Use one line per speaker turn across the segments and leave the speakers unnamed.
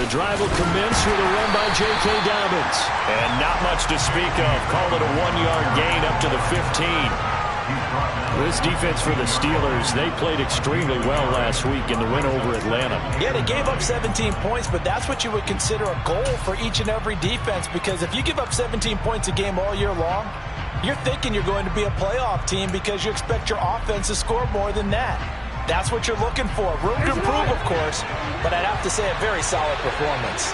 The drive will commence with a run by J.K. Dobbins.
And not much to speak of. Call it a 1-yard gain up to the 15.
This defense for the Steelers, they played extremely well last week in the win over Atlanta.
Yeah, they gave up 17 points, but that's what you would consider a goal for each and every defense, because if you give up 17 points a game all year long, you're thinking you're going to be a playoff team because you expect your offense to score more than that. That's what you're looking for. Room to improve, of course, but I'd have to say a very solid performance.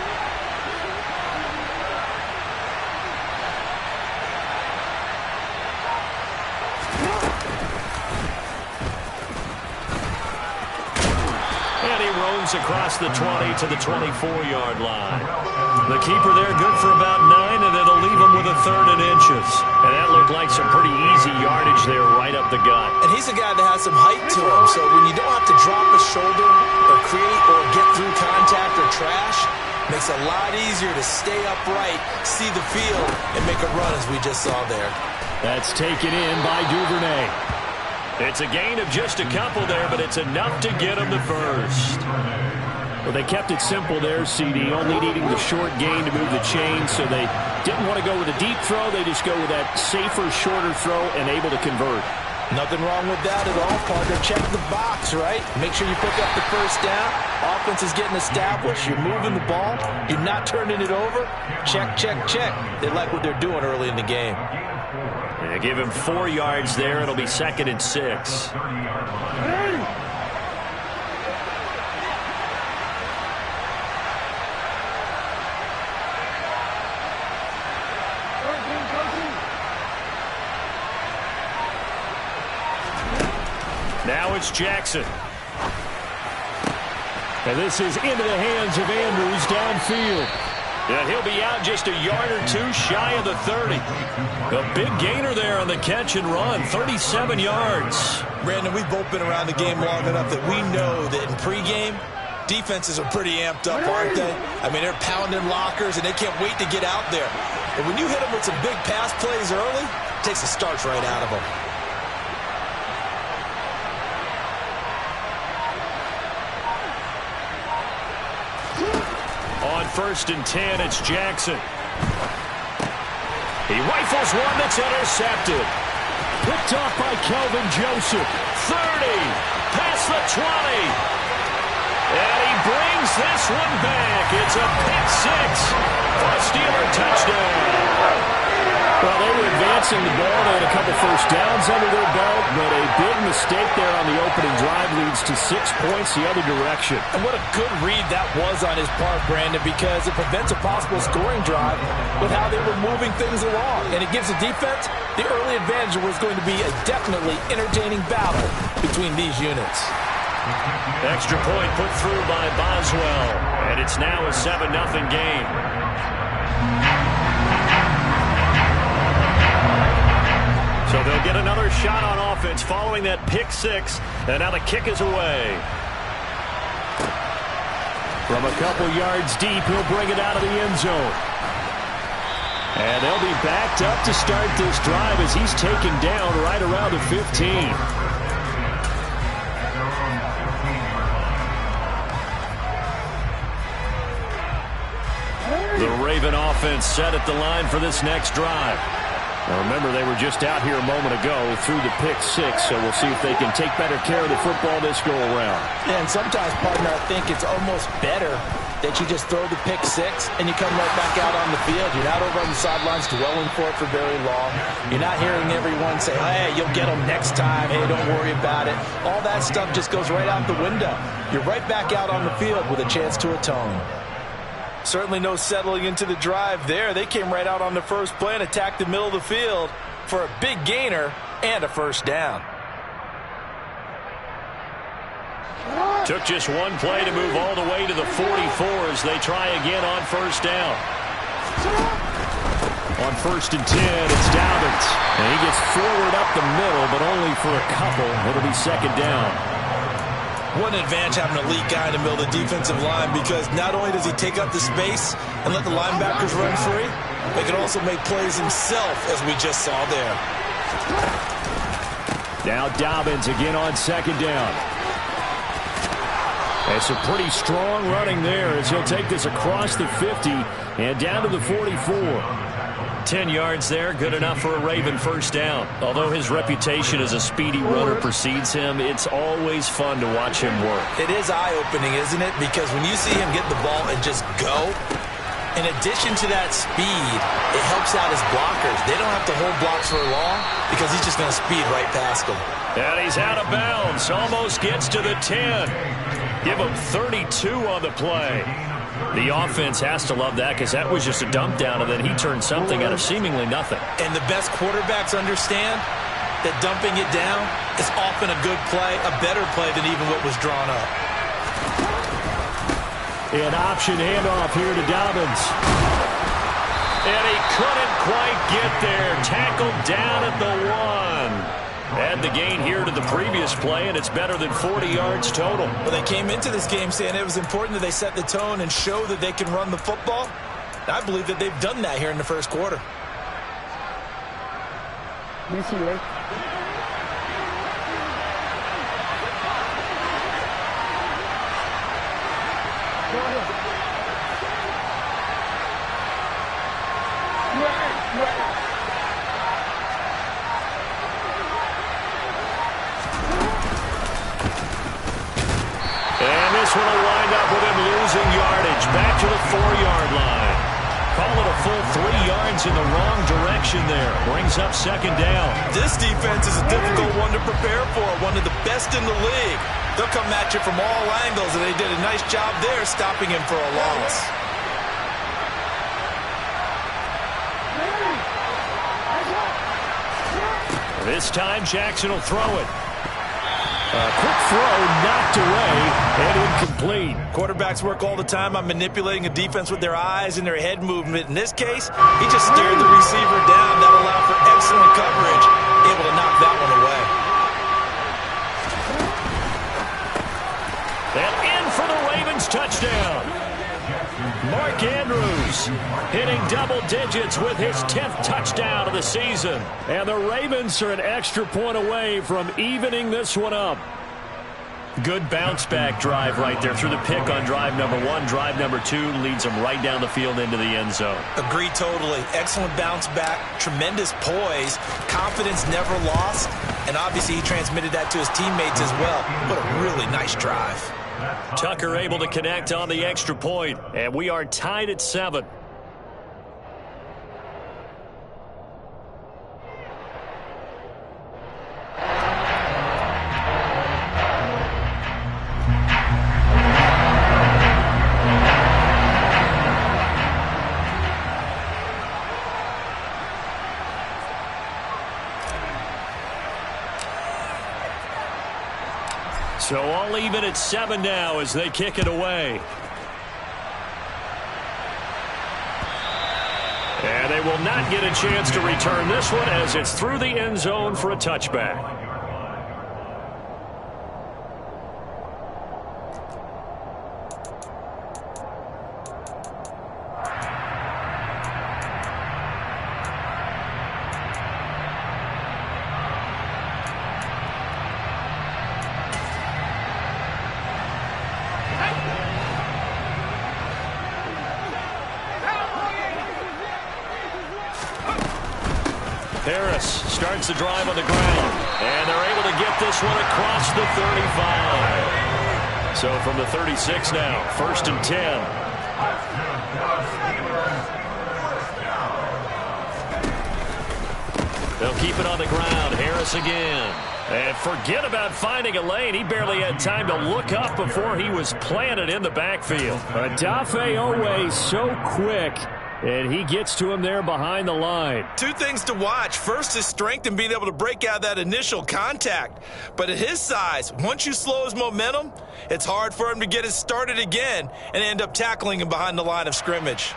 Across the 20 to the 24-yard line. The keeper there good for about 9, and it'll leave him with a 3rd and inches. And that looked like some pretty easy yardage there right up the gut.
And he's a guy that has some height to him, so when you don't have to drop a shoulder or create or get through contact or trash, makes it a lot easier to stay upright, see the field, and make a run as we just saw there.
That's taken in by Duvernay. It's a gain of just a couple there, but it's enough to get them the first. Well, they kept it simple there, CD, only needing the short gain to move the chain, so they didn't want to go with a deep throw. They just go with that safer, shorter throw and able to convert.
Nothing wrong with that at all, partner. Check the box, right? Make sure you pick up the first down. Offense is getting established. You're moving the ball. You're not turning it over. Check, check, check. They like what they're doing early in the game.
They give him 4 yards there. It'll be 2nd and 6. Now it's Jackson. And this is into the hands of Andrews downfield. And he'll be out just a yard or two shy of the 30. A big gainer there on the catch and run, 37 yards.
Brandon, we've both been around the game long enough that we know that in pregame, defenses are pretty amped up, aren't they? I mean, they're pounding lockers, and they can't wait to get out there. But when you hit them with some big pass plays early, it takes the starch right out of them.
On 1st and 10, it's Jackson. He rifles one that's intercepted. Picked off by Kelvin Joseph. 30, past the 20. And he brings this one back. It's a pick 6 for a Steeler touchdown. Well, they were advancing the ball. They had a couple first downs under their belt, but a big mistake there on the opening drive leads to 6 points the other direction.
And what a good read that was on his part, Brandon, because it prevents a possible scoring drive with how they were moving things along. And it gives the defense the early advantage. Was going to be a definitely entertaining battle between these units.
Extra point put through by Boswell, and it's now a 7-0 game. So they'll get another shot on offense following that pick 6, and now the kick is away. From a couple yards deep, he'll bring it out of the end zone. And they'll be backed up to start this drive as he's taken down right around the 15. The Raven offense set at the line for this next drive. Now remember, they were just out here a moment ago through the pick 6, so we'll see if they can take better care of the football this go around.
And sometimes, partner, I think it's almost better that you just throw the pick 6 and you come right back out on the field. You're not over on the sidelines dwelling for it for very long. You're not hearing everyone say, hey, you'll get them next time. Hey, don't worry about it. All that stuff just goes right out the window. You're right back out on the field with a chance to atone. Certainly no settling into the drive there. They came right out on the first play and attacked the middle of the field for a big gainer and a first down.
Took just one play to move all the way to the 44 as they try again on first down. On 1st and 10, it's Dobbins. And he gets forward up the middle, but only for a couple. It'll be 2nd down.
What an advantage having an elite guy in the middle of the defensive line, because not only does he take up the space and let the linebackers run free, but he can also make plays himself, as we just saw there.
Now Dobbins again on 2nd down. And some pretty strong running there as he'll take this across the 50 and down to the 44.
10 yards there, good enough for a Raven first down. Although his reputation as a speedy runner precedes him, it's always fun to watch him work.
It is eye-opening, isn't it? Because when you see him get the ball and just go, in addition to that speed, it helps out his blockers. They don't have to hold blocks for long because he's just going to speed right past them.
And he's out of bounds, almost gets to the 10. Give him 32 on the play. The offense has to love that because that was just a dump down, and then he turned something out of seemingly nothing.
And the best quarterbacks understand that dumping it down is often a good play, a better play than even what was drawn up.
An option handoff here to Dobbins.
And he couldn't quite get there. Tackled down at the 1. Add the gain here to the previous play, and it's better than 40 yards total.
Well, they came into this game saying it was important that they set the tone and show that they can run the football. I believe that they've done that here in the first quarter.
This one will wind up with him losing yardage back to the 4-yard line. Call it a full 3 yards in the wrong direction there. Brings up second down.
This defense is a difficult one to prepare for, one of the best in the league. They'll come at you from all angles, and they did a nice job there stopping him for a loss.
This time Jackson will throw it.
A quick throw knocked away and incomplete.
Quarterbacks work all the time on manipulating a defense with their eyes and their head movement. In this case, he just stared the receiver down. That allowed for excellent coverage. Able to knock that one away.
And in for the Ravens touchdown. Mark Andrews hitting double digits with his 10th touchdown of the season.
And the Ravens are an extra point away from evening this one up.
Good bounce-back drive right there through the pick on drive number 1. Drive number 2 leads them right down the field into the end zone.
Agree totally. Excellent bounce back, tremendous poise, confidence never lost, and obviously he transmitted that to his teammates as well. What a really nice drive.
Tucker able to connect on the extra point, and we are tied at 7. So all even at 7 now as they kick it away. And they will not get a chance to return this one as it's through the end zone for a touchback. Harris starts the drive on the ground, and they're able to get this one across the 35. So from the 36 now, 1st and 10. They'll keep it on the ground. Harris again. And forget about finding a lane. He barely had time to look up before he was planted in the backfield.
Odafe Oweh so quick. And he gets to him there behind the line.
Two things to watch. First, his strength in being able to break out that initial contact. But at his size, once you slow his momentum, it's hard for him to get it started again and end up tackling him behind the line of scrimmage.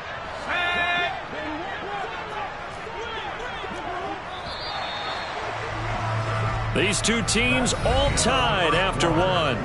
These two teams all tied after one.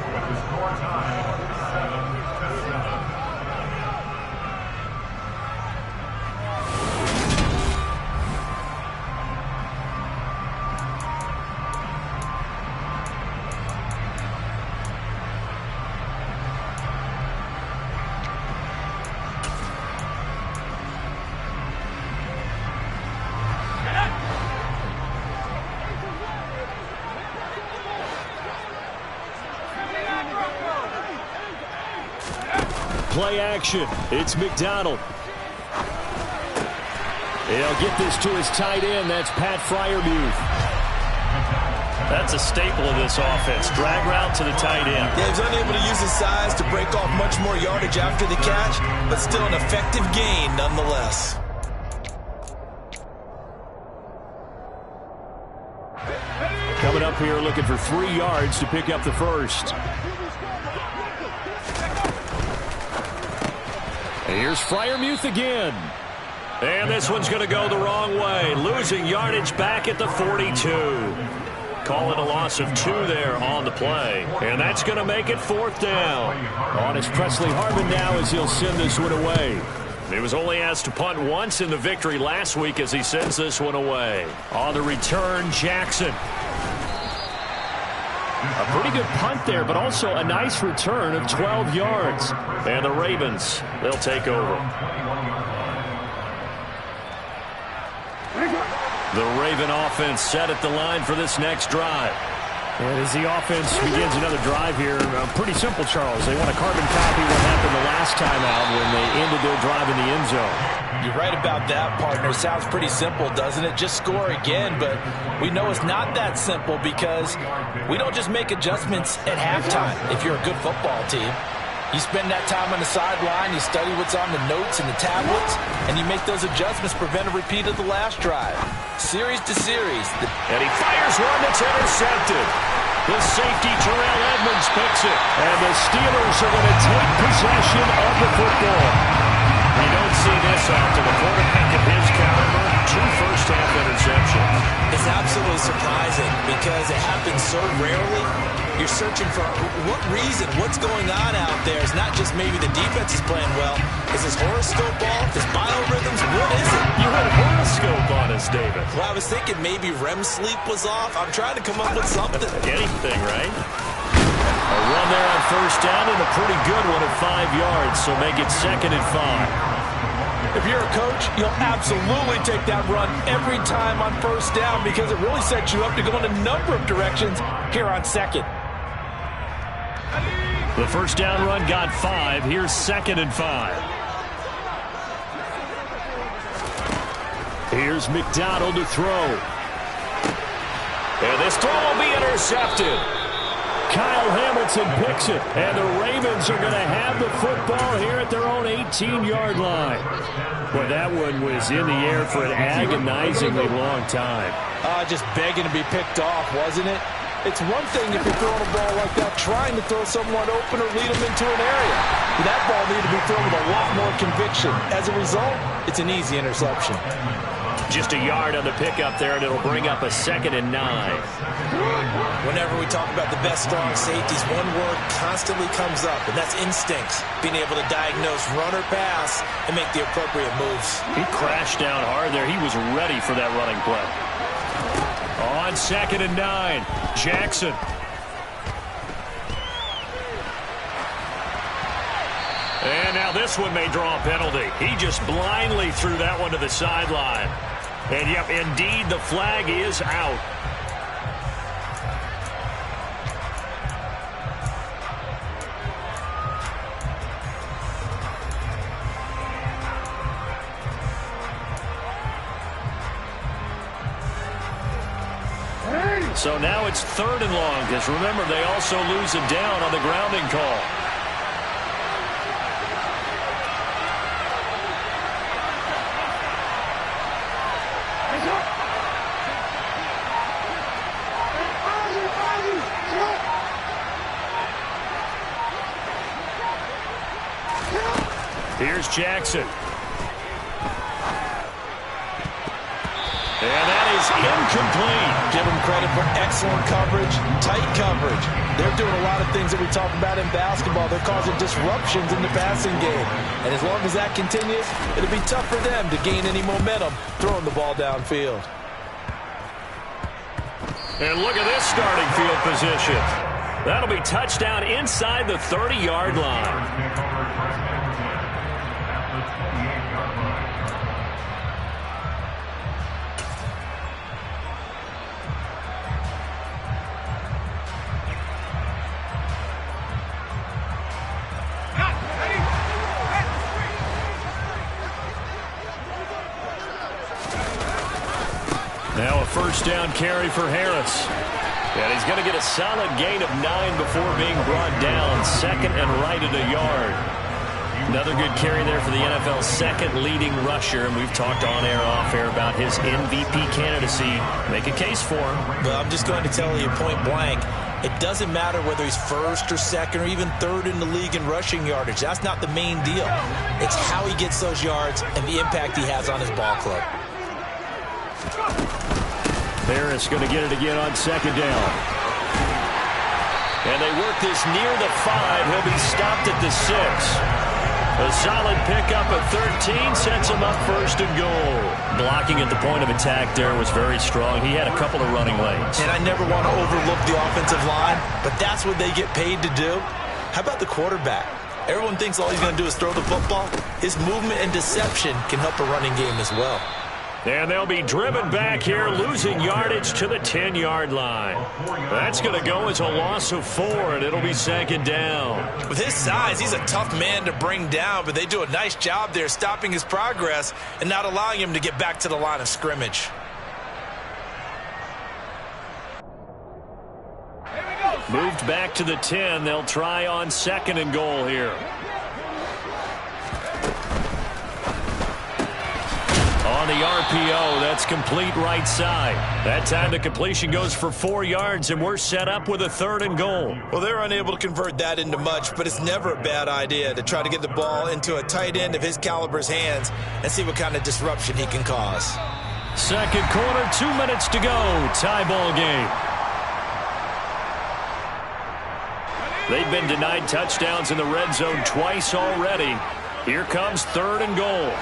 play action. It's McDonald. He'll get this to his tight end. That's Pat Freiermuth.
That's a staple of this offense. Drag route to the tight end.
Yeah, he's unable to use his size to break off much more yardage after the catch, but still an effective gain nonetheless.
Coming up here looking for 3 yards to pick up the first. Here's Freiermuth again. And this one's going to go the wrong way. Losing yardage back at the 42. Call it a loss of 2 there on the play. And that's going to make it 4th down. On is Presley Harvin now as he'll send this one away.
He was only asked to punt once in the victory last week as he sends this one away.
On the return, Jackson. A pretty good punt there, but also a nice return of 12 yards.
And the Ravens, they'll take over. The Raven offense set at the line for this next drive.
And as the offense begins another drive here, pretty simple, Charles. They want to carbon copy what happened the last time out when they ended their drive in the end zone.
You're right about that, partner. Sounds pretty simple, doesn't it? Just score again, but we know it's not that simple because we don't just make adjustments at halftime if you're a good football team. You spend that time on the sideline, you study what's on the notes and the tablets, and you make those adjustments to prevent a repeat of the last drive. Series to series.
And he fires one that's intercepted. The safety, Terrell Edmonds, picks it.
And the Steelers are going to take possession of the football.
You don't see this often. The quarterback of his caliber, 2 first-half interceptions.
It's absolutely surprising because it happens so rarely. You're searching for what reason, what's going on out there. It's not just maybe the defense is playing well. Is his horoscope off? His biorhythms? What is it?
You had a horoscope on us, David.
Well, I was thinking maybe REM sleep was off. I'm trying to come up with something.
Anything, right?
A run there on first down and a pretty good one at 5 yards, so make it 2nd and 5.
If you're a coach, you'll absolutely take that run every time on first down because it really sets you up to go in a number of directions here on 2nd.
The first down run got 5. Here's 2nd and 5. Here's McDonald to throw.
And this throw will be intercepted.
Kyle Hamilton picks it, and the Ravens are going to have the football here at their own 18-yard line. Well, that one was in the air for an agonizingly long time.
Just begging to be picked off, wasn't it? It's one thing if you're throwing a ball like that, trying to throw someone open or lead them into an area. That ball needed to be thrown with a lot more conviction. As a result, it's an easy interception.
Just a yard on the pickup there, and it'll bring up a 2nd and 9.
Whenever we talk about the best strong safeties, one word constantly comes up, and that's instincts. Being able to diagnose run or pass and make the appropriate moves.
He crashed down hard there. He was ready for that running play.
On 2nd and 9, Jackson.
And now this one may draw a penalty. He just blindly threw that one to the sideline. And, yep, indeed, the flag is out. So now it's 3rd and long, because remember, they also lose it down on the grounding call.
Here's Jackson.
And that is incomplete.
Give them credit for excellent coverage, tight coverage. They're doing a lot of things that we talk about in basketball. They're causing disruptions in the passing game. And as long as that continues, it'll be tough for them to gain any momentum throwing the ball downfield.
And look at this starting field position. That'll be touchdown inside the 30-yard line. Now a first down carry for Harris. And he's going to get a solid gain of 9 before being brought down. Second and right at a yard. Another good carry there for the NFL's second leading rusher. And we've talked on air, off air about his MVP candidacy. Make a case for him.
Well, I'm just going to tell you point blank. It doesn't matter whether he's first or second or even third in the league in rushing yardage. That's not the main deal. It's how he gets those yards and the impact he has on his ball club.
Harris going to get it again on second down. And they work this near the 5. He'll be stopped at the 6. A solid pickup at 13 sets him up first and goal. Blocking at the point of attack there was very strong. He had a couple of running lanes.
And I never want to overlook the offensive line, but that's what they get paid to do. How about the quarterback? Everyone thinks all he's going to do is throw the football. His movement and deception can help a running game as well.
And they'll be driven back here, losing yardage to the 10-yard line. That's going to go as a loss of 4, and it'll be second down.
With his size, he's a tough man to bring down, but they do a nice job there stopping his progress and not allowing him to get back to the line of scrimmage.
Moved back to the 10. They'll try on second and goal here. On the RPO, that's complete right side. That time the completion goes for 4 yards, and we're set up with a third and goal.
Well, they're unable to convert that into much, but it's never a bad idea to try to get the ball into a tight end of his caliber's hands and see what kind of disruption he can cause.
Second quarter, 2 minutes to go. Tie ball game. They've been denied touchdowns in the red zone twice already. Here comes third and goal.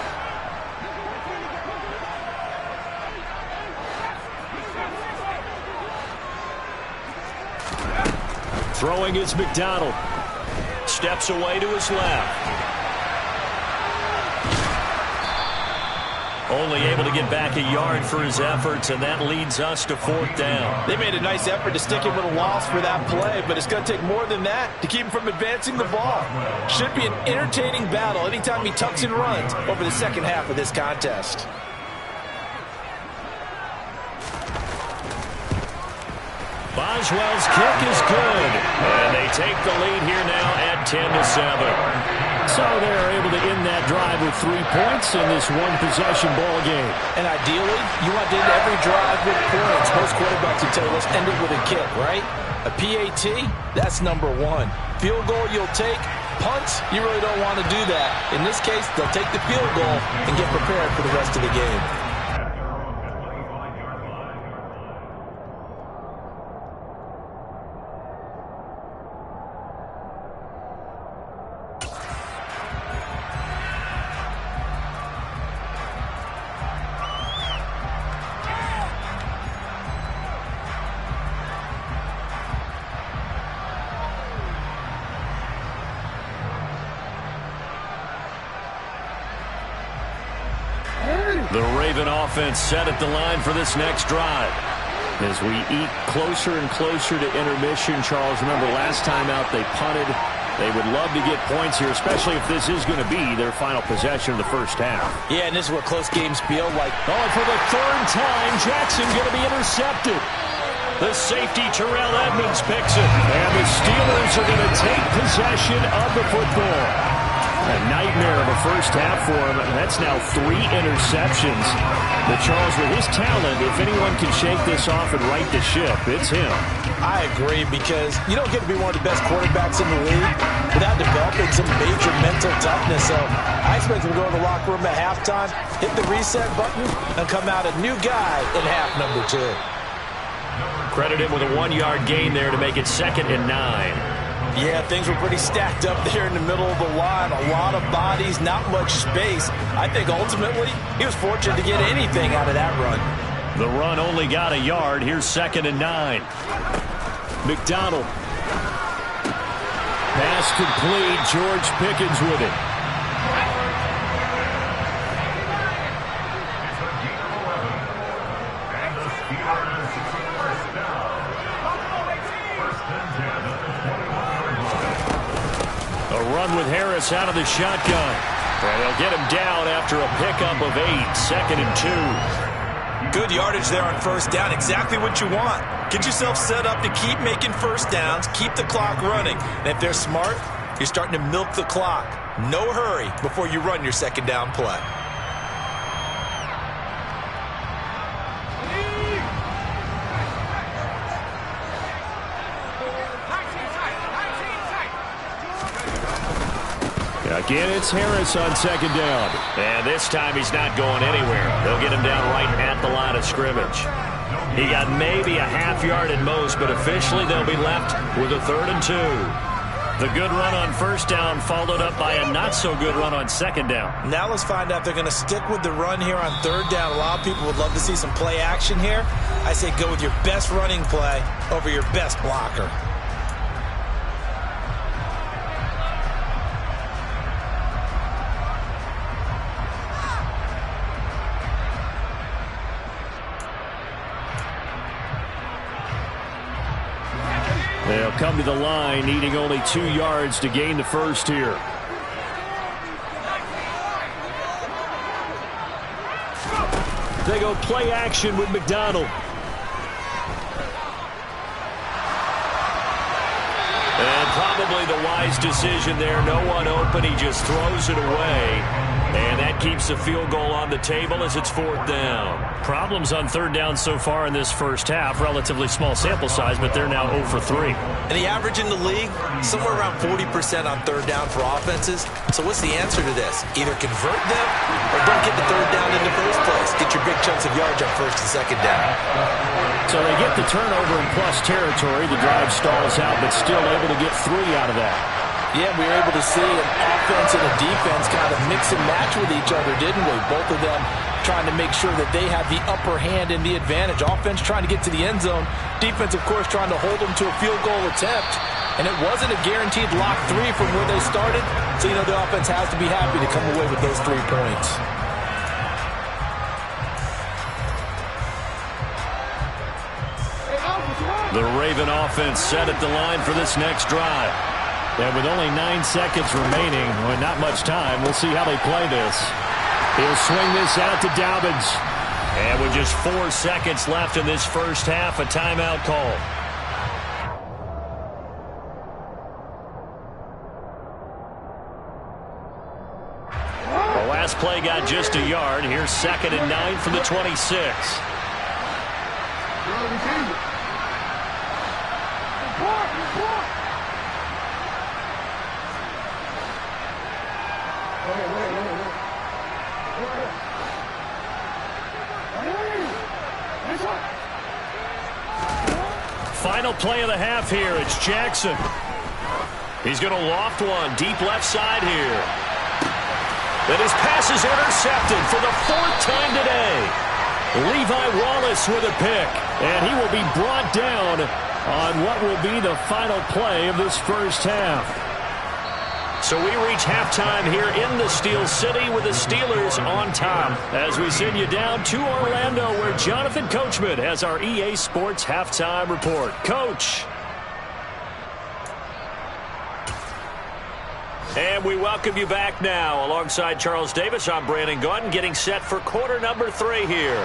Throwing is McDonald. Steps away to his left. Only able to get back a yard for his efforts, and that leads us to fourth down.
They made a nice effort to stick him with a loss for that play, but it's going to take more than that to keep him from advancing the ball. Should be an entertaining battle anytime he tucks and runs over the second half of this contest.
Boswell's kick is good, and they take the lead here now at 10-7. So they're able to end that drive with 3 points in this one-possession ball game.
And ideally, you want to end every drive with points. Most quarterbacks would tell you, let's end it with a kick, right? A PAT, that's number 1. Field goal you'll take. Punts, you really don't want to do that. In this case, they'll take the field goal and get prepared for the rest of the game.
The Raven offense set at the line for this next drive. As we eat closer and closer to intermission, Charles, remember last time out they punted. They would love to get points here, especially if this is going to be their final possession of the first half.
Yeah, and this is what close games feel like.
Oh, and for the third time, Jackson going to be intercepted. The safety, Terrell Edmonds, picks it. And the Steelers are going to take possession of the football. A nightmare of a first half for him. That's now 3 interceptions. But Charles, with his talent, if anyone can shake this off and right the ship, it's him.
I agree, because you don't get to be one of the best quarterbacks in the league without developing some major mental toughness. So I expect him to go in the locker room at halftime, hit the reset button, and come out a new guy in half number 2.
Credit him with a 1-yard gain there to make it 2nd and 9.
Yeah, things were pretty stacked up there in the middle of the line. A lot of bodies, not much space. I think ultimately he was fortunate to get anything out of that run.
The run only got a yard. Here's 2nd and 9. McDonald. Pass complete. George Pickens with it. With Harris out of the shotgun. And they'll get him down after a pickup of 8. 2nd and 2.
Good yardage there on first down. Exactly what you want. Get yourself set up to keep making first downs, keep the clock running. And if they're smart, you're starting to milk the clock. No hurry before you run your second down play.
Again, it's Harris on second down.
And this time he's not going anywhere. They'll get him down right at the line of scrimmage. He got maybe a half yard at most, but officially they'll be left with a 3rd and 2. The good run on first down followed up by a not-so-good run on second down.
Now let's find out if they're going to stick with the run here on 3rd down. A lot of people would love to see some play action here. I say go with your best running play over your best blocker.
They'll come to the line, needing only 2 yards to gain the first here. They go play action with McDonald.
And probably the wise decision there. No one open. He just throws it away. And that keeps the field goal on the table as it's 4th down.
Problems on 3rd down so far in this first half. Relatively small sample size, but they're now 0 for 3.
And the average in the league, somewhere around 40% on 3rd down for offenses. So what's the answer to this? Either convert them or don't get the 3rd down in the first place. Get your big chunks of yards on 1st and 2nd down.
So they get the turnover in plus territory. The drive stalls out, but still able to get 3 out of that.
Yeah, we were able to see an offense and a defense kind of mix and match with each other, didn't we? Both of them trying to make sure that they have the upper hand and the advantage. Offense trying to get to the end zone. Defense, of course, trying to hold them to a field goal attempt. And it wasn't a guaranteed lock 3 from where they started. So, you know, the offense has to be happy to come away with those 3 points.
The Raven offense set at the line for this next drive. And with only 9 seconds remaining, well, not much time, we'll see how they play this. He'll swing this out to Dobbins.
And with just 4 seconds left in this first half, a timeout call. The last play got just a yard. Here's 2nd and 9 from the 26. Final play of the half here. It's Jackson. He's going to loft one deep left side here. And his pass is intercepted for the 4th time today. Levi Wallace with a pick. And he will be brought down on what will be the final play of this first half. So we reach halftime here in the Steel City with the Steelers on top as we send you down to Orlando where Jonathan Coachman has our EA Sports halftime report. Coach. And we welcome you back now. Alongside Charles Davis, I'm Brandon Gaudin getting set for quarter number 3 here.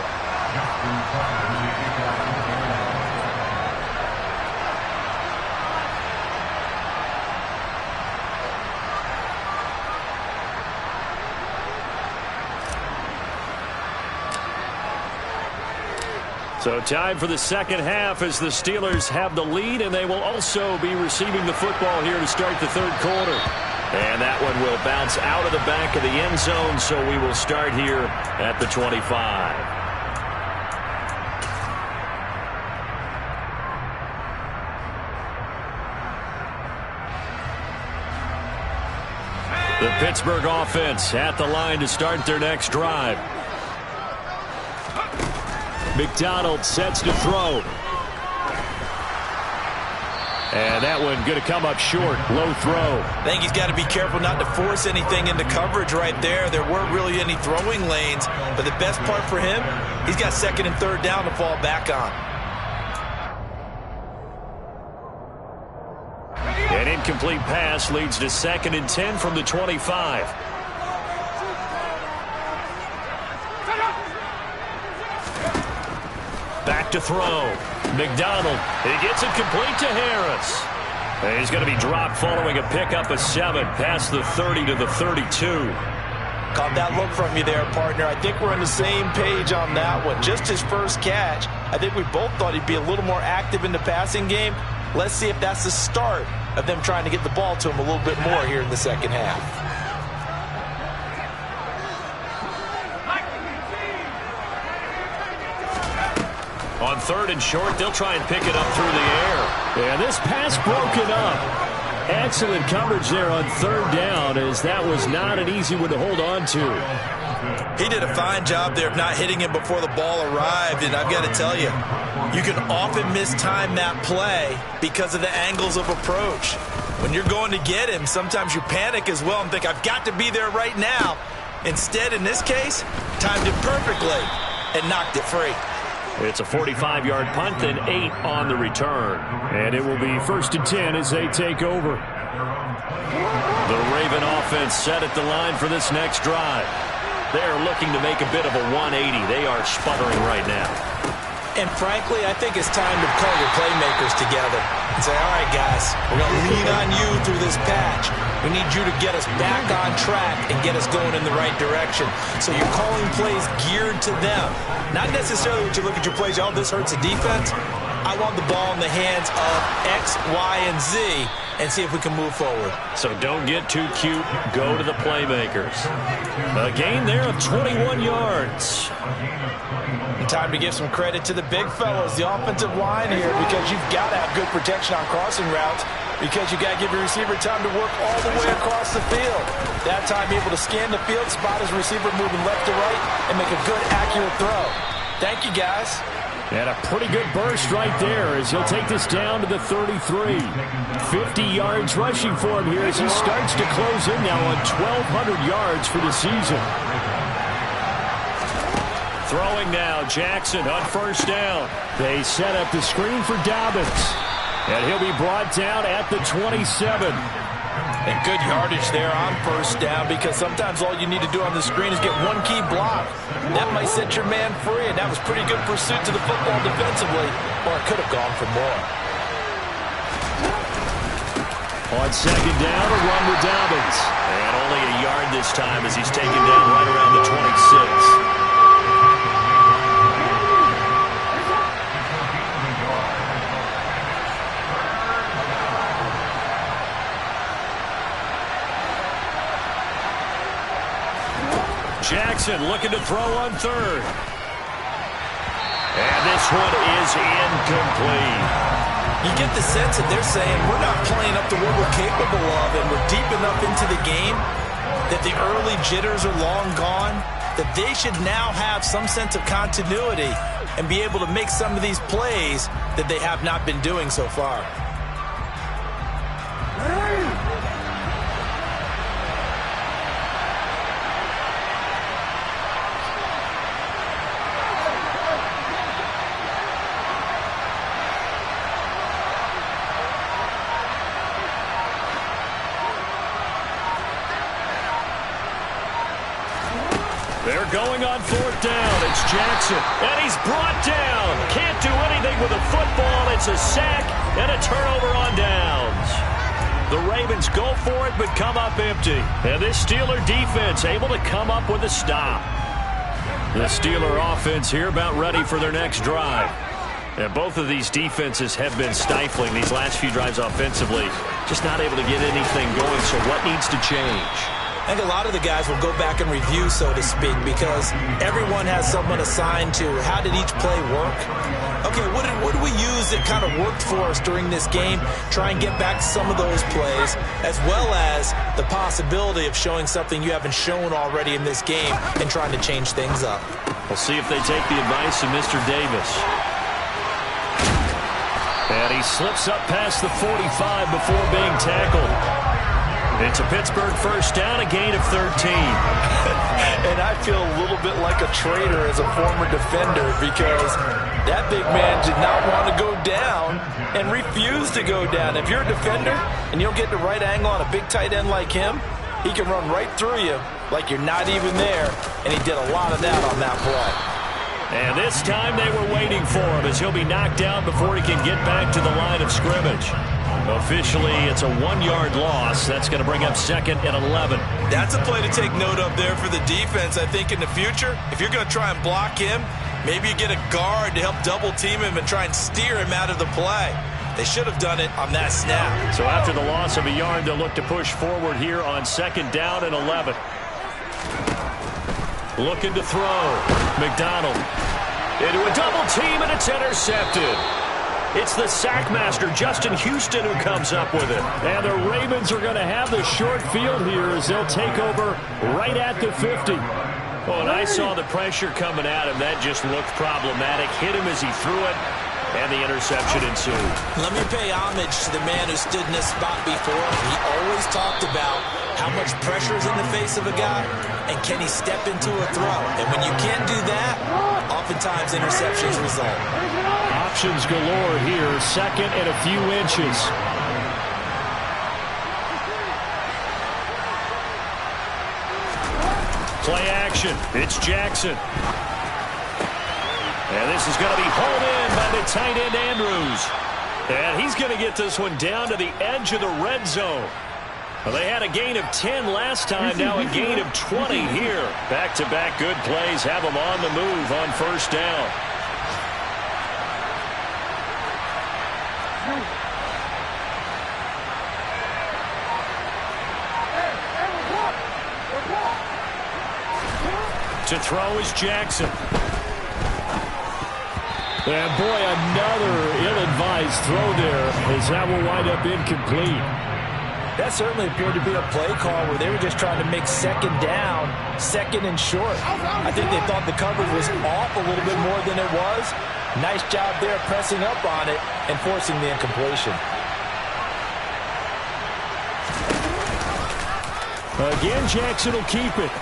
So time for the second half as the Steelers have the lead, and they will also be receiving the football here to start the 3rd quarter. And that one will bounce out of the back of the end zone, so we will start here at the 25. The Pittsburgh offense at the line to start their next drive. McDonald sets to throw. And that one going to come up short. Low throw.
I think he's got to be careful not to force anything into coverage right there. There weren't really any throwing lanes. But the best part for him, he's got 2nd and 3rd down to fall back on.
An incomplete pass leads to 2nd and 10 from the 25. back to throw. McDonald, he gets it complete to Harris. And he's going to be dropped following a pickup of 7 past the 30 to the 32.
Caught that look from you there, partner. I think we're on the same page on that one. Just his first catch. I think we both thought he'd be a little more active in the passing game. Let's see if that's the start of them trying to get the ball to him a little bit more here in the second half.
On 3rd and short, they'll try and pick it up through the air.
Yeah, this pass broken up. Excellent coverage there on 3rd down, as that was not an easy one to hold on to.
He did a fine job there of not hitting him before the ball arrived, and I've got to tell you, you can often mistime that play because of the angles of approach. When you're going to get him, sometimes you panic as well and think, I've got to be there right now. Instead, in this case, timed it perfectly and knocked it free.
It's a 45-yard punt and 8 on the return.
And it will be 1st and 10 as they take over.
The Raven offense set at the line for this next drive. They're looking to make a bit of a 180. They are sputtering right now.
And frankly, I think it's time to call your playmakers together and say, all right, guys, we're going to lean on you through this patch. We need you to get us back on track and get us going in the right direction. So you're calling plays geared to them. Not necessarily when you look at your plays, oh, this hurts the defense. I want the ball in the hands of X, Y, and Z and see if we can move forward.
So don't get too cute. Go to the playmakers. A gain there of 21 yards.
And time to give some credit to the big fellas, the offensive line here, because you've got to have good protection on crossing routes, because you got to give your receiver time to work all the way across the field. That time able to scan the field, spot his receiver moving left to right, and make a good, accurate throw. Thank you, guys.
And a pretty good burst right there as he'll take this down to the 33. 50 yards rushing for him here as he starts to close in now on 1,200 yards for the season.
Throwing now, Jackson on 1st down.
They set up the screen for Dobbins. And he'll be brought down at the 27.
And good yardage there on 1st down, because sometimes all you need to do on the screen is get one key block. That might set your man free, and that was pretty good pursuit to the football defensively, or it could have gone for more.
On 2nd down, a run with Dobbins.
And only a yard this time as he's taken down right around the 26. Jackson looking to throw on 3rd. And this one is incomplete.
You get the sense that they're saying we're not playing up to what we're capable of, and we're deep enough into the game that the early jitters are long gone, that they should now have some sense of continuity and be able to make some of these plays that they have not been doing so far.
They're going on 4th down. It's Jackson, and he's brought down. Can't do anything with a football. It's a sack and a turnover on downs. The Ravens go for it, but come up empty. And this Steeler defense able to come up with a stop. The Steeler offense here about ready for their next drive. And both of these defenses have been stifling these last few drives offensively. Just not able to get anything going, so what needs to change?
I think a lot of the guys will go back and review, so to speak, because everyone has someone assigned to how did each play work. Okay, what did we use that kind of worked for us during this game? Try and get back to some of those plays, as well as the possibility of showing something you haven't shown already in this game and trying to change things up.
We'll see if they take the advice of Mr. Davis. And he slips up past the 45 before being tackled. It's a Pittsburgh 1st down, a gain of 13.
And I feel a little bit like a traitor as a former defender, because that big man did not want to go down and refused to go down. If you're a defender and you'll get the right angle on a big tight end like him, he can run right through you like you're not even there, and he did a lot of that on that play.
And this time they were waiting for him as he'll be knocked down before he can get back to the line of scrimmage. Officially, it's a 1-yard loss. That's going to bring up 2nd and 11.
That's a play to take note of there for the defense. I think in the future, if you're going to try and block him, maybe you get a guard to help double team him and try and steer him out of the play. They should have done it on that snap.
So after the loss of a yard, they'll look to push forward here on 2nd down and 11. Looking to throw. McDonald into a double team, and it's intercepted. It's the sack master, Justin Houston, who comes up with it. And the Ravens are going to have the short field here as they'll take over right at the 50. Well, and I saw the pressure coming at him. That just looked problematic. Hit him as he threw it, and the interception ensued.
Let me pay homage to the man who stood in this spot before. He always talked about how much pressure is in the face of a guy, and can he step into a throw. And when you can't do that, oftentimes interceptions result.
Options galore here, 2nd and a few inches. Play action. It's Jackson. And this is going to be hauled in by the tight end, Andrews. And he's going to get this one down to the edge of the red zone. Well, they had a gain of 10 last time, now a gain of 20 here. Back-to-back good plays have them on the move on 1st down. To throw is Jackson. And boy, another ill-advised throw there as that will wind up incomplete.
That certainly appeared to be a play call where they were just trying to make 2nd down, 2nd and short. I think they thought the coverage was off a little bit more than it was. Nice job there pressing up on it and forcing the incompletion.
Again, Jackson will keep it.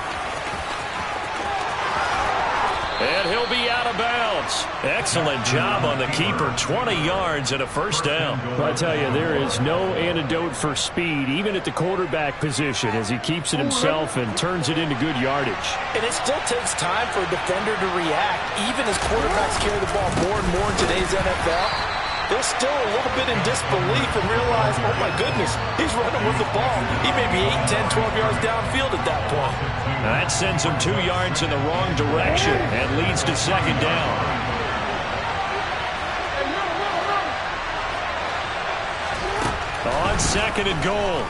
And he'll be out of bounds. Excellent job on the keeper. 20 yards and a 1st down. I tell you, there is no antidote for speed, even at the quarterback position, as he keeps it himself and turns it into good yardage.
And it still takes time for a defender to react. Even as quarterbacks carry the ball more and more in today's NFL, they're still a little bit in disbelief and realize, oh my goodness, he's running with the ball. He may be 8, 10, 12 yards downfield at that point.
That sends him 2 yards in the wrong direction and leads to 2nd down. On 2nd and goal,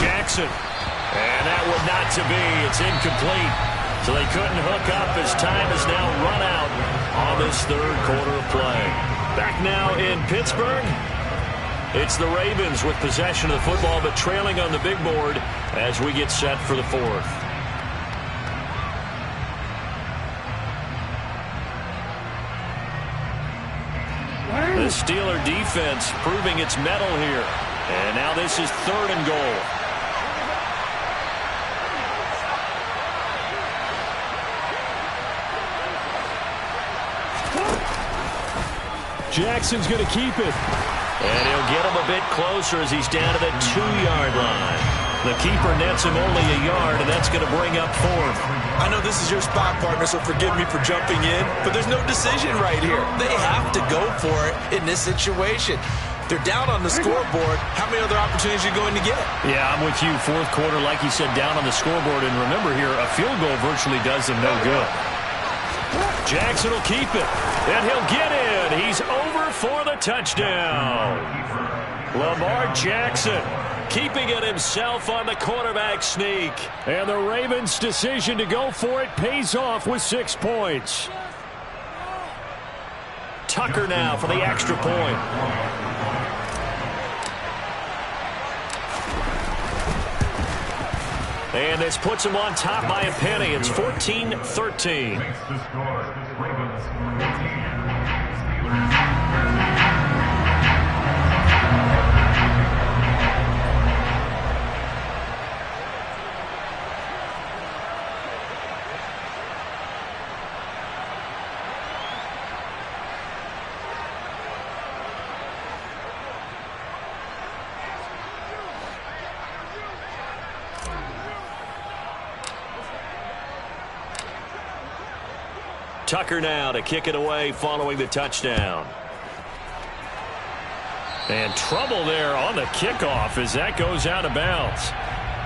Jackson. And that would not to be. It's incomplete. So they couldn't hook up as time is now run out on this 3rd quarter of play. Back now in Pittsburgh. It's the Ravens with possession of the football, but trailing on the big board as we get set for the 4th. The Steeler defense proving its mettle here. And now this is 3rd and goal. Jackson's going to keep it. And he'll get him a bit closer as he's down to the 2-yard line. The keeper nets him only a yard, and that's going to bring up 4th.
I know this is your spot, partner, so forgive me for jumping in, but there's no decision right here. They have to go for it in this situation. They're down on the scoreboard. How many other opportunities are you going to get?
Yeah, I'm with you. 4th quarter, like you said, down on the scoreboard. And remember here, a field goal virtually does them no good. Jackson will keep it, and he'll get in. He's over for the touchdown. Lamar Jackson keeping it himself on the quarterback sneak. And the Ravens' decision to go for it pays off with 6 points. Tucker now for the extra point. And this puts him on top by a penny. It's 14-13. Tucker now to kick it away following the touchdown. And trouble there on the kickoff as that goes out of bounds.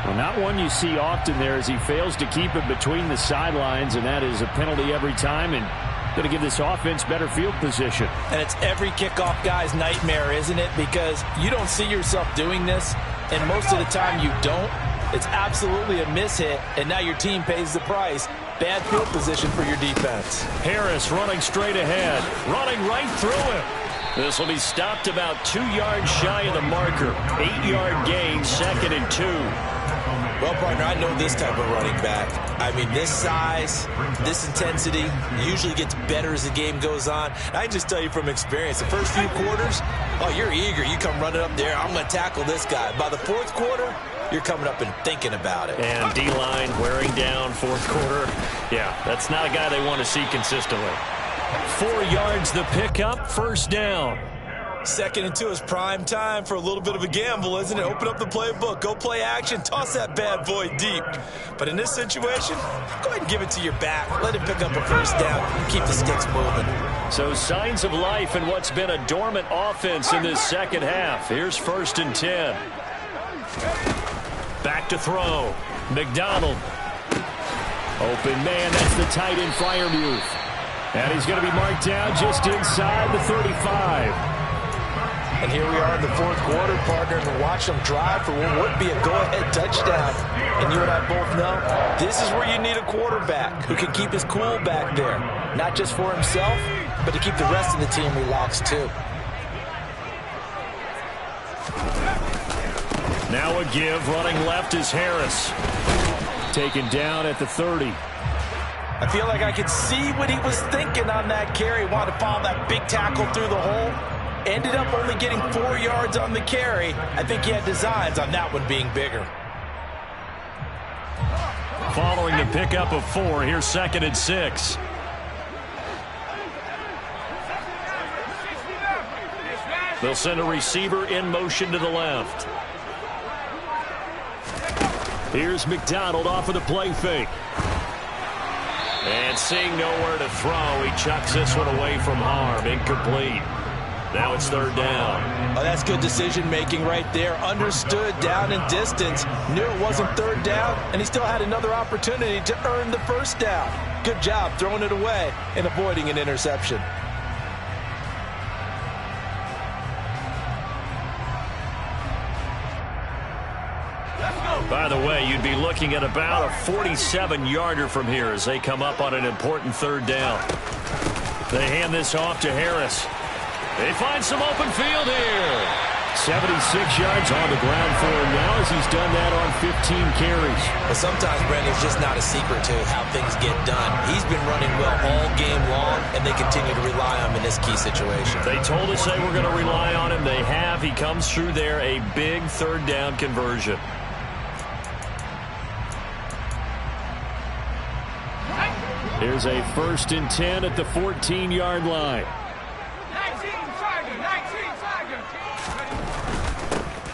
Well, not one you see often there as he fails to keep it between the sidelines, and that is a penalty every time and going to give this offense better field position.
And it's every kickoff guy's nightmare, isn't it? Because you don't see yourself doing this, and most of the time you don't. It's absolutely a mishit, and now your team pays the price. Bad field position for your defense.
Harris running straight ahead, running right through him. This will be stopped about 2 yards shy of the marker. 8-yard gain, 2nd and 2.
Well, partner, I know this type of running back. I mean, this size, this intensity usually gets better as the game goes on. I can just tell you from experience, the first few quarters, oh, you're eager. You come running up there, I'm going to tackle this guy. By the fourth quarter, you're coming up and thinking about it.
And D-line wearing down fourth quarter. Yeah, that's not a guy they want to see consistently. 4 yards the pickup, first down.
2nd and 2 is prime time for a little bit of a gamble, isn't it? Open up the playbook, go play action, toss that bad boy deep. But in this situation, go ahead and give it to your back. Let him pick up a first down and keep the sticks moving.
So signs of life in what's been a dormant offense in this second half. Here's 1st and 10. Back to throw. McDonald. Open man, that's the tight end Freiermuth. And he's going to be marked down just inside the 35.
And here we are in the fourth quarter, partner, and watch them drive for what would be a go-ahead touchdown. And you and I both know this is where you need a quarterback who can keep his cool back there. Not just for himself, but to keep the rest of the team relaxed too.
Now a give, running left is Harris. Taken down at the 30.
I feel like I could see what he was thinking on that carry. Wanted to follow that big tackle through the hole. Ended up only getting 4 yards on the carry. I think he had designs on that one being bigger.
Following the pickup of 4, here's 2nd and 6. They'll send a receiver in motion to the left. Here's McDonald off of the play fake. And seeing nowhere to throw, he chucks this one away from harm. Incomplete. Now it's 3rd down.
Oh, that's good decision-making right there. Understood down and distance. Knew it wasn't 3rd down, and he still had another opportunity to earn the first down. Good job throwing it away and avoiding an interception.
By the way, you'd be looking at about a 47-yarder from here as they come up on an important 3rd down. They hand this off to Harris. They find some open field here.
76 yards on the ground for him now as he's done that on 15 carries.
But sometimes, Brandon, it's just not a secret to how things get done. He's been running well all game long, and they continue to rely on him in this key situation.
They told us they were going to rely on him. They have. He comes through there, a big 3rd down conversion.
Here's a 1st and 10 at the 14-yard line.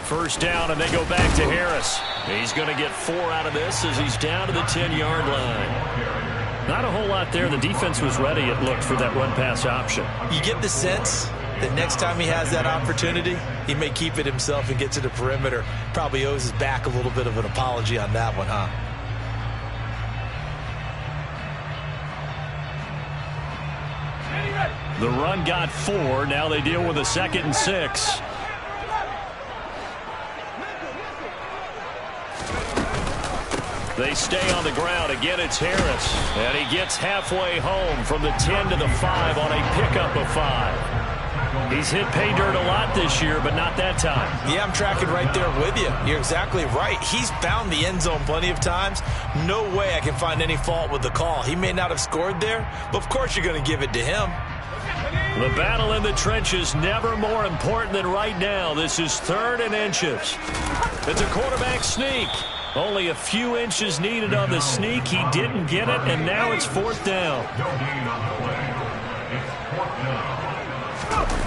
First down, and they go back to Harris. He's going to get 4 out of this as he's down to the 10-yard line. Not a whole lot there. The defense was ready, it looked, for that run-pass option.
You get the sense that next time he has that opportunity, he may keep it himself and get to the perimeter. Probably owes his back a little bit of an apology on that one, huh?
The run got 4. Now they deal with a 2nd and 6. They stay on the ground. Again, it's Harris. And he gets halfway home from the 10 to the 5 on a pickup of 5. He's hit pay dirt a lot this year, but not that time.
Yeah, I'm tracking right there with you. You're exactly right. He's found the end zone plenty of times. No way I can find any fault with the call. He may not have scored there, but of course you're going to give it to him.
The battle in the trenches never more important than right now. This is 3rd and inches. It's a quarterback sneak. Only a few inches needed on the sneak. He didn't get it, and now it's 4th down.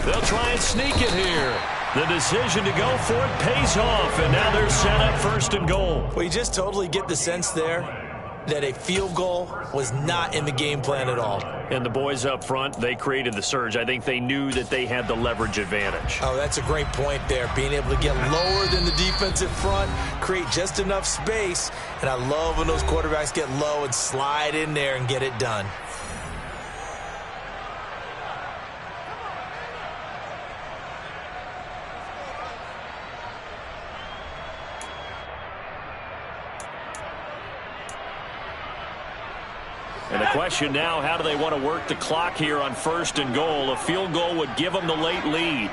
They'll try and sneak it here. The decision to go for it pays off, and now they're set up 1st and goal.
Well, you just totally get the sense there that a field goal was not in the game plan at all.
And the boys up front, they created the surge. I think they knew that they had the leverage advantage.
Oh, that's a great point there. Being able to get lower than the defensive front, create just enough space. And I love when those quarterbacks get low and slide in there and get it done.
And the question now, how do they want to work the clock here on 1st and goal? A field goal would give them the late lead.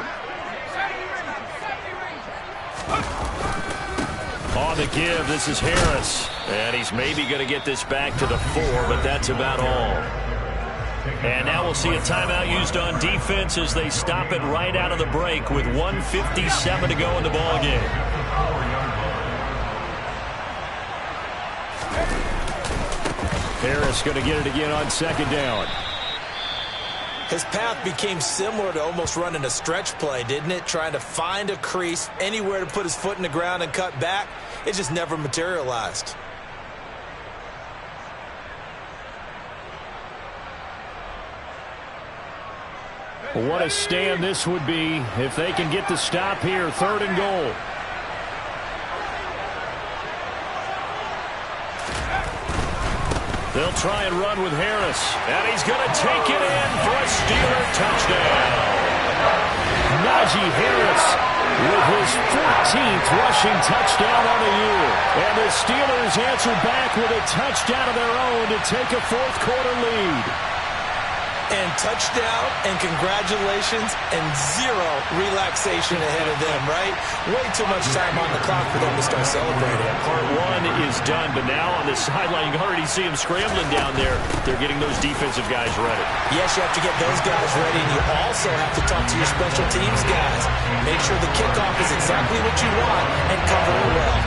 On the give, this is Harris. And he's maybe going to get this back to the 4, but that's about all. And now we'll see a timeout used on defense as they stop it right out of the break with 1:57 to go in the ballgame. Harris going to get it again on 2nd down.
His path became similar to almost running a stretch play, didn't it? Trying to find a crease, anywhere to put his foot in the ground and cut back. It just never materialized.
What a stand this would be if they can get the stop here. 3rd and goal. They'll try and run with Harris. And he's going to take it in for a Steeler touchdown. Najee Harris with his 14th rushing touchdown on the year. And the Steelers answer back with a touchdown of their own to take a 4th quarter lead.
And touchdown and congratulations and zero relaxation ahead of them, right? Way too much time on the clock for them to start celebrating.
Part 1 is done, but now on the sideline, you can already see them scrambling down there. They're getting those defensive guys ready.
Yes, you have to get those guys ready, and you also have to talk to your special teams guys. Make sure the kickoff is exactly what you want and cover it well.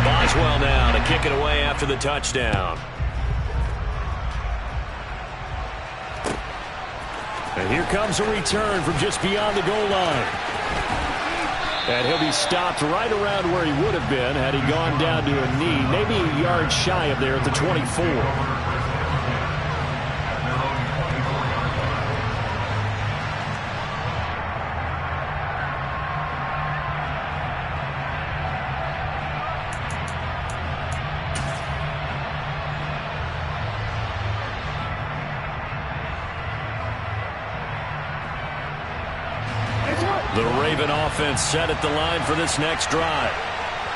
Boswell now to kick it away after the touchdown. And here comes a return from just beyond the goal line. And he'll be stopped right around where he would have been had he gone down to a knee, maybe a yard shy of there at the 24. The Raven offense set at the line for this next drive.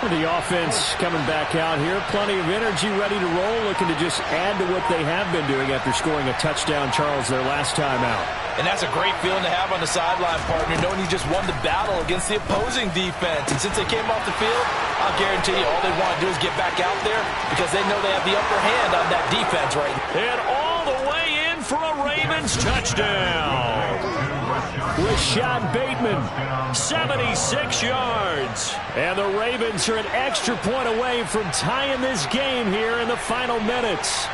The offense coming back out here. Plenty of energy, ready to roll, looking to just add to what they have been doing after scoring a touchdown, Charles, their last time out.
And that's a great feeling to have on the sideline, partner, knowing you just won the battle against the opposing defense. And since they came off the field, I'll guarantee you all they want to do is get back out there because they know they have the upper hand on that defense right now.
And all the way in for a Ravens touchdown. Rashad Bateman, 76 yards. And the Ravens are an extra point away from tying this game here in the final minutes.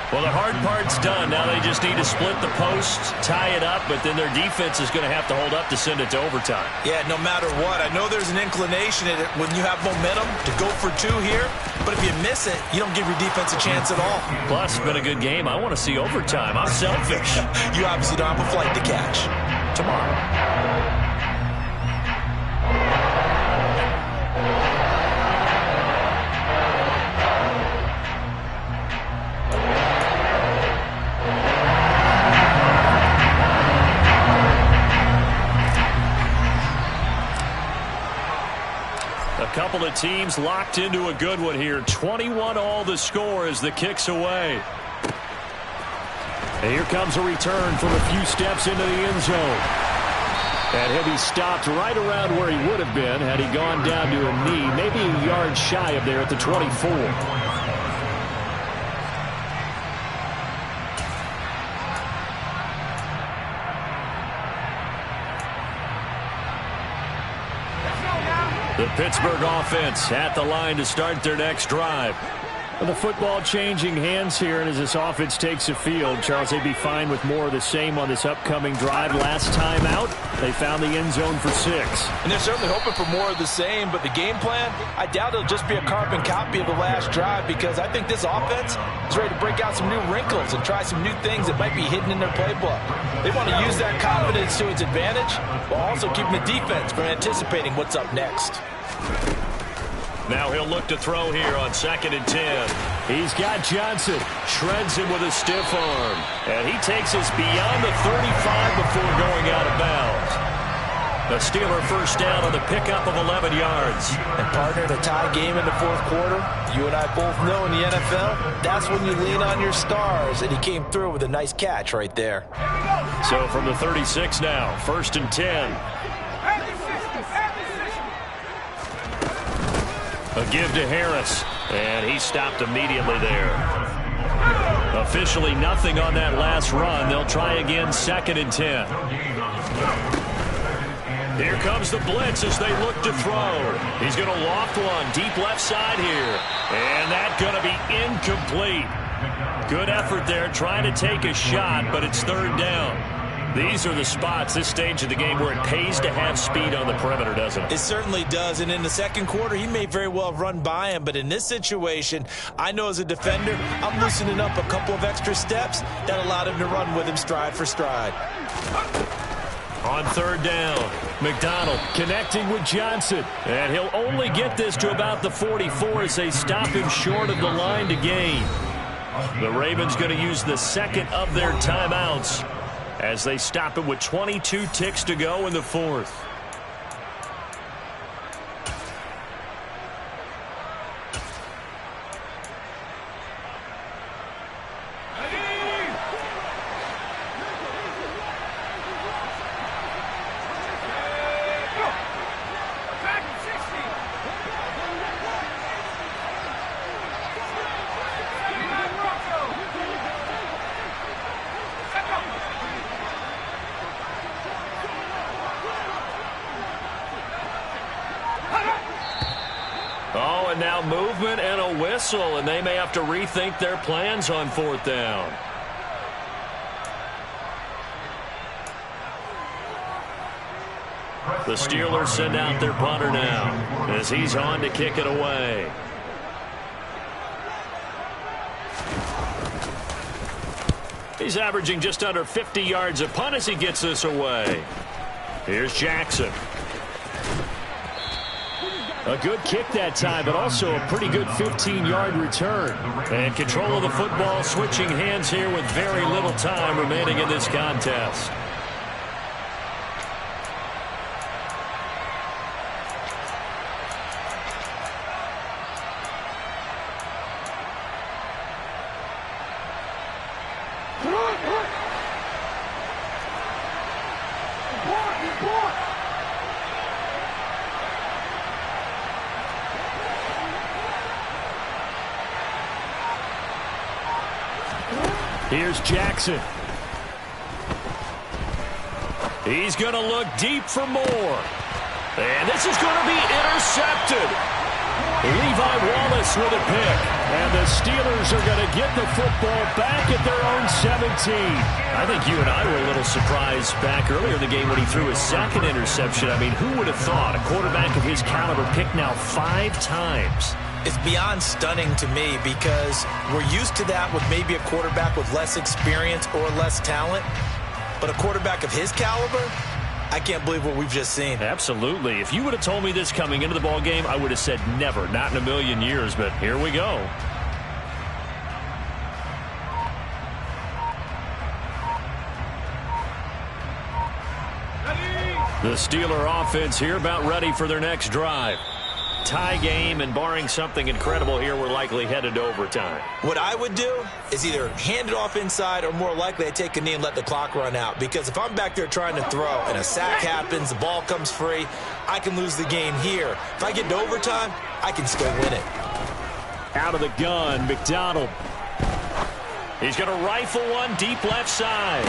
Well, the hard part's done. Now they just need to split the post, tie it up, but then their defense is going to have to hold up to send it to overtime.
Yeah, no matter what. I know there's an inclination in it when you have momentum to go for 2 here, but if you miss it, you don't give your defense a chance at all.
Plus, it's been a good game. I want to see overtime. I'm selfish.
You obviously don't have a flight to catch.
Tomorrow. A couple of teams locked into a good one here. 21-all the score as the kick's away. And here comes a return from a few steps into the end zone. And he'll be stopped right around where he would have been had he gone down to a knee, maybe a yard shy of there at the 24. The Pittsburgh offense at the line to start their next drive. Well, the football changing hands here, and as this offense takes the field, Charles, they'd be fine with more of the same on this upcoming drive. Last time out, they found the end zone for 6.
And they're certainly hoping for more of the same, but the game plan, I doubt it'll just be a carbon copy of the last drive, because I think this offense is ready to break out some new wrinkles and try some new things that might be hidden in their playbook. They want to use that confidence to its advantage while also keeping the defense from anticipating what's up next.
Now he'll look to throw here on 2nd and 10. He's got Johnson. Shreds him with a stiff arm. And he takes us beyond the 35 before going out of bounds. The Steeler first down on the pickup of 11 yards.
And partner, the tie game in the fourth quarter, you and I both know in the NFL, that's when you lean on your stars. And he came through with a nice catch right there.
So from the 36 now, 1st and 10. A give to Harris, and he stopped immediately there. Officially nothing on that last run. They'll try again 2nd and 10. Here comes the blitz as they look to throw. He's going to loft one deep left side here, and that's going to be incomplete. Good effort there trying to take a shot, but it's 3rd down. These are the spots, this stage of the game, where it pays to have speed on the perimeter, doesn't it?
It certainly does, and in the second quarter, he may very well have run by him, but in this situation, I know as a defender, I'm loosening up a couple of extra steps that allowed him to run with him stride for stride.
On 3rd down, McDonald connecting with Johnson, and he'll only get this to about the 44 as they stop him short of the line to gain. The Ravens going to use the 2nd of their timeouts as they stop it with 22 ticks to go in the 4th. Oh, and now movement and a whistle, and they may have to rethink their plans on 4th down. The Steelers send out their punter now as he's on to kick it away. He's averaging just under 50 yards a punt as he gets this away. Here's Jackson. A good kick that time, but also a pretty good 15-yard return. And control of the football, switching hands here with very little time remaining in this contest. Here's Jackson. He's going to look deep for more. And this is going to be intercepted. Levi Wallace with a pick. And the Steelers are going to get the football back at their own 17. I think you and I were a little surprised back earlier in the game when he threw his 2nd interception. I mean, who would have thought a quarterback of his caliber picked now 5 times?
It's beyond stunning to me because we're used to that with maybe a quarterback with less experience or less talent. But a quarterback of his caliber, I can't believe what we've just seen.
Absolutely. If you would have told me this coming into the ball game, I would have said never, not in a million years. But here we go. The Steeler offense here about ready for their next drive. Tie game, and barring something incredible here, we're likely headed to overtime.
What I would do is either hand it off inside or more likely I take a knee and let the clock run out. Because if I'm back there trying to throw and a sack happens, the ball comes free, I can lose the game here. If I get to overtime, I can still win it.
Out of the gun, McDonald. He's going to rifle one deep left side.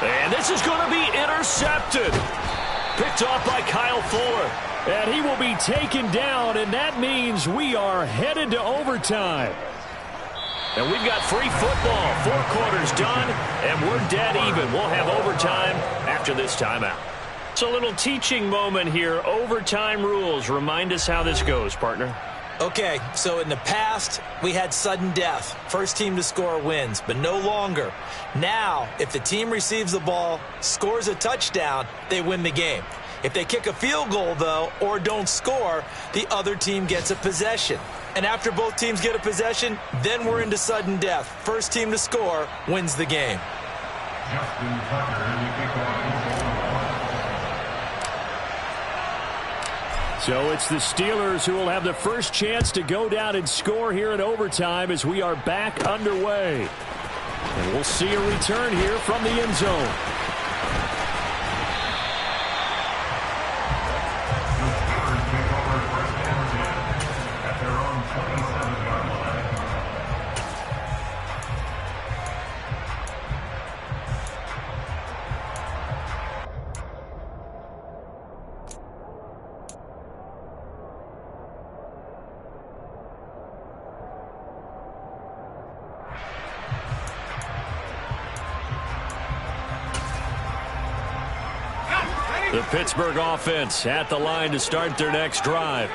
And this is going to be intercepted. Picked off by Kyle Fuller. And he will be taken down, and that means we are headed to overtime. And we've got free football. 4 quarters done, and we're dead even. We'll have overtime after this timeout. It's a little teaching moment here. Overtime rules. Remind us how this goes, partner.
Okay, so in the past, we had sudden death. First team to score wins, but no longer. Now, if the team receives the ball, scores a touchdown, they win the game. If they kick a field goal, though, or don't score, the other team gets a possession. And after both teams get a possession, then we're into sudden death. First team to score wins the game.
So it's the Steelers who will have the first chance to go down and score here in overtime as we are back underway. And we'll see a return here from the end zone. The Pittsburgh offense at the line to start their next drive.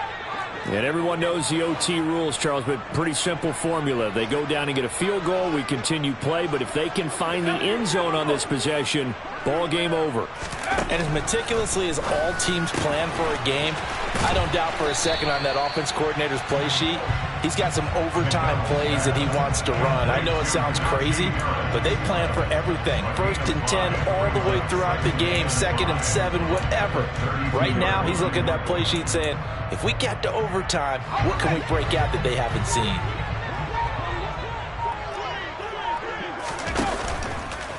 And everyone knows the OT rules, Charles, but pretty simple formula. They go down and get a field goal, we continue play, but if they can find the end zone on this possession, ball game over.
And as meticulously as all teams plan for a game, I don't doubt for a second on that offense coordinator's play sheet, he's got some overtime plays that he wants to run. I know it sounds crazy, but they plan for everything. 1st and 10 all the way throughout the game, 2nd and 7, whatever. Right now, he's looking at that play sheet saying, if we get to overtime, what can we break out that they haven't seen?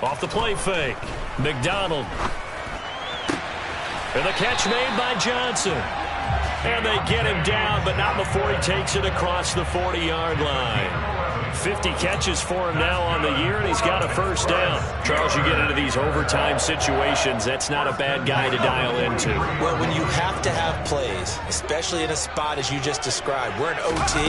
Off the play fake, McDonald. And the catch made by Johnson. And they get him down, but not before he takes it across the 40-yard line. 50 catches for him now on the year, and he's got a first down. Charles, you get into these overtime situations, that's not a bad guy to dial into.
Well, when you have to have plays, especially in a spot as you just described, we're in OT,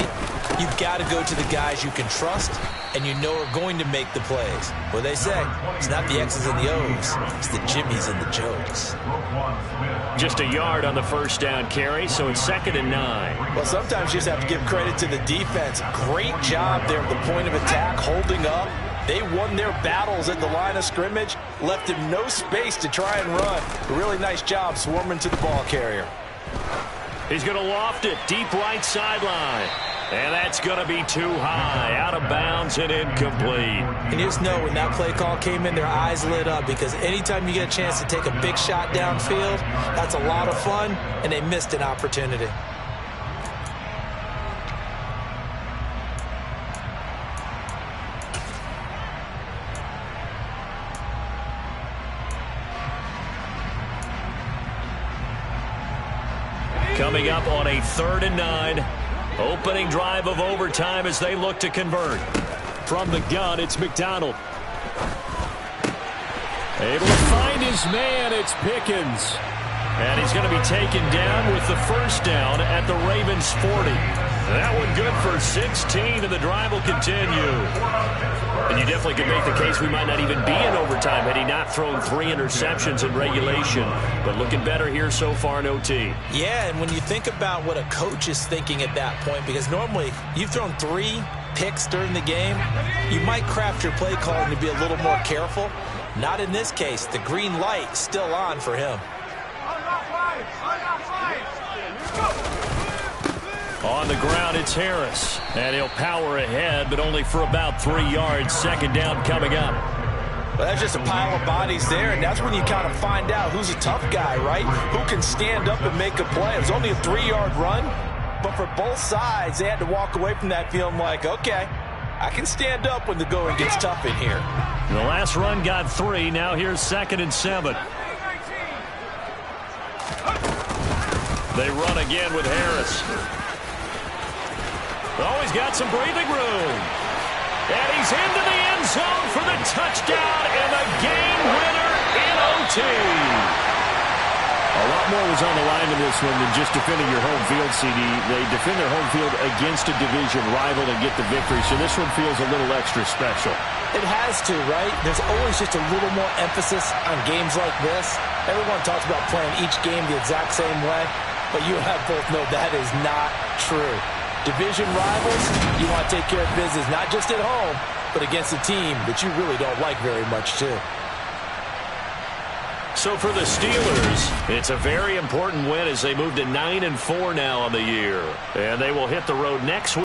you've got to go to the guys you can trust and you know are going to make the plays. Well, they say, it's not the X's and the O's, it's the Jimmies and the Joes.
Just a yard on the first down carry, so it's 2nd and 9.
Well, sometimes you just have to give credit to the defense. Great job there at the point of attack, holding up. They won their battles at the line of scrimmage, left him no space to try and run. A really nice job swarming to the ball carrier.
He's going to loft it deep right sideline. And that's going to be too high, out of bounds and incomplete.
And you just know when that play call came in, their eyes lit up, because anytime you get a chance to take a big shot downfield, that's a lot of fun, and they missed an opportunity.
Coming up on a 3rd and 9. Opening drive of overtime as they look to convert.
From the gun, it's McDonald. Able to find his man, it's Pickens.
And he's going to be taken down with the first down at the Ravens 40. That one good for 16, and the drive will continue. And you definitely can make the case we might not even be in overtime had he not thrown 3 interceptions in regulation. But looking better here so far in OT.
Yeah, and when you think about what a coach is thinking at that point, because normally you've thrown 3 picks during the game, you might craft your play calling to be a little more careful. Not in this case. The green light still on for him.
On the ground, it's Harris. And he'll power ahead, but only for about 3 yards. 2nd down coming up.
Well, that's just a pile of bodies there, and that's when you kind of find out who's a tough guy, right? Who can stand up and make a play. It was only a 3-yard run, but for both sides, they had to walk away from that feeling like, okay, I can stand up when the going gets tough in here.
The last run got 3. Now here's 2nd and 7. They run again with Harris. Oh, he's got some breathing room. And he's into the end zone for the touchdown and the game winner in OT.
A lot more was on the line in this one than just defending your home field, CD. They defend their home field against a division rival and get the victory, so this one feels a little extra special.
It has to, right? There's always just a little more emphasis on games like this. Everyone talks about playing each game the exact same way, but you and I both know that is not true. Division rivals, you want to take care of business, not just at home, but against a team that you really don't like very much, too.
So for the Steelers, it's a very important win as they move to 9-4 now on the year. And they will hit the road next week.